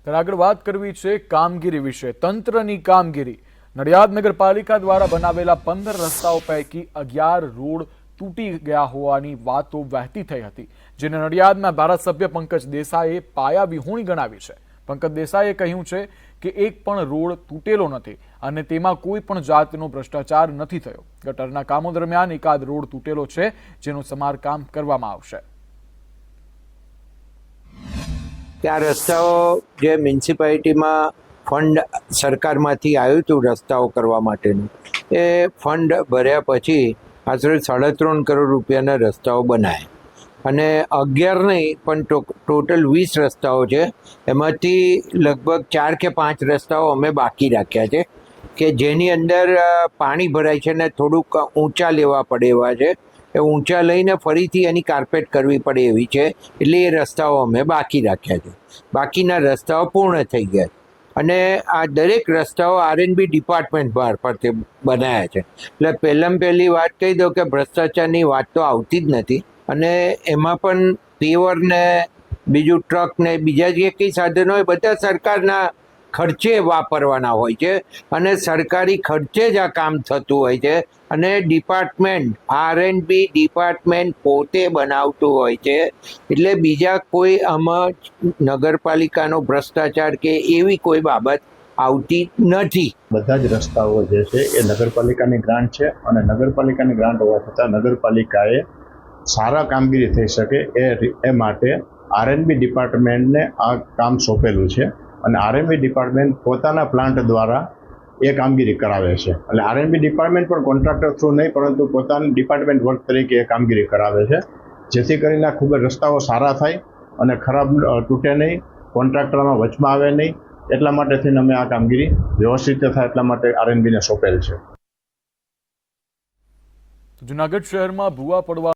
ત્યારે આગળ વાત કરવી છે કામગીરી વિશે। તંત્રની કામગીરી। નડિયાદ નગરપાલિકા દ્વારા બનાવેલા 15 રસ્તાઓ પૈકી 11 રોડ તૂટી ગયા હોવાની વાતો વહેતી થઈ હતી, જેને નડિયાદના ધારાસભ્ય પંકજ દેસાઈએ પાયાવિહોણી ગણાવી છે। પંકજ દેસાઈએ કહ્યું છે કે એક પણ રોડ તૂટેલો નથી અને તેમાં કોઈ પણ જાતનો ભ્રષ્ટાચાર નથી થયો। ગટરના કામો દરમિયાન એકાદ રોડ તૂટેલો છે, જેનું સમારકામ કરવામાં આવશે। આ રસ્તાઓ જે મ્યુનિસિપાલિટીમાં ફંડ સરકારમાંથી આવ્યું હતું રસ્તાઓ કરવા માટેનું, એ ફંડ ભર્યા પછી આશરે 3.5 કરોડ રૂપિયાના રસ્તાઓ બનાવ્યા અને 11 નહીં પણ ટોટલ 20 રસ્તાઓ છે। એમાંથી લગભગ 4 કે 5 રસ્તાઓ અમે બાકી રાખ્યા છે કે જેની અંદર પાણી ભરાય છે ને થોડુંક ઊંચા લેવા પડે એવા છે। એ ઊંચા લઈને ફરીથી એની કાર્પેટ કરવી પડે એવી છે, એટલે એ રસ્તાઓ અમે બાકી રાખ્યા છે। બાકીના રસ્તાઓ પૂર્ણ થઈ ગયા અને આ દરેક રસ્તાઓ આરએનબી ડિપાર્ટમેન્ટ મારફતે બનાવ્યા છે। એટલે પહેલી વાત કહી દઉં કે ભ્રષ્ટાચારની વાત તો આવતી જ નથી અને એમાં પણ પેવર ને બીજું ટ્રક ને બીજા જે કંઈ સાધનો હોય બધા સરકારના ખર્ચે વાપરવાના હોય છે અને સરકારી ખર્ચે જ આ કામ થતું હોય છે અને ડિપાર્ટમેન્ટ આરએનબી ડિપાર્ટમેન્ટ પોતે બનાવતું હોય છે। એટલે બીજા કોઈ આમાં નગરપાલિકાનો ભ્રષ્ટાચાર કે એવી કોઈ બાબત આવતી નથી। બધા જ રસ્તાઓ જે છે એ નગરપાલિકાની ગ્રાન્ટ છે અને નગરપાલિકાની ગ્રાન્ટ હોવા છતાં નગરપાલિકાએ સારા કામગીરી થઈ શકે એ માટે આરએનબી ડિપાર્ટમેન્ટને આ કામ સોંપેલું છે અને આરએનબી ડિપાર્ટમેન્ટ પોતાના પ્લાન્ટ દ્વારા એ કામગીરી કરાવે છે। એટલે આરએનબી ડિપાર્ટમેન્ટ પણ કોન્ટ્રાક્ટર થ્રુ નહીં પરંતુ પોતાના ડિપાર્ટમેન્ટ વર્ક તરીકે એ કામગીરી કરાવે છે, જેથી કરીને ખૂબ જ રસ્તાઓ સારા થાય અને ખરાબ તૂટે નહીં, કોન્ટ્રાક્ટરમાં વચમાં આવે નહીં। એટલા માટે થઈને અમે આ કામગીરી વ્યવસ્થિત થાય એટલા માટે આરએનબીને સોંપેલ છે। જૂનાગઢ શહેરમાં ભૂવા પડવા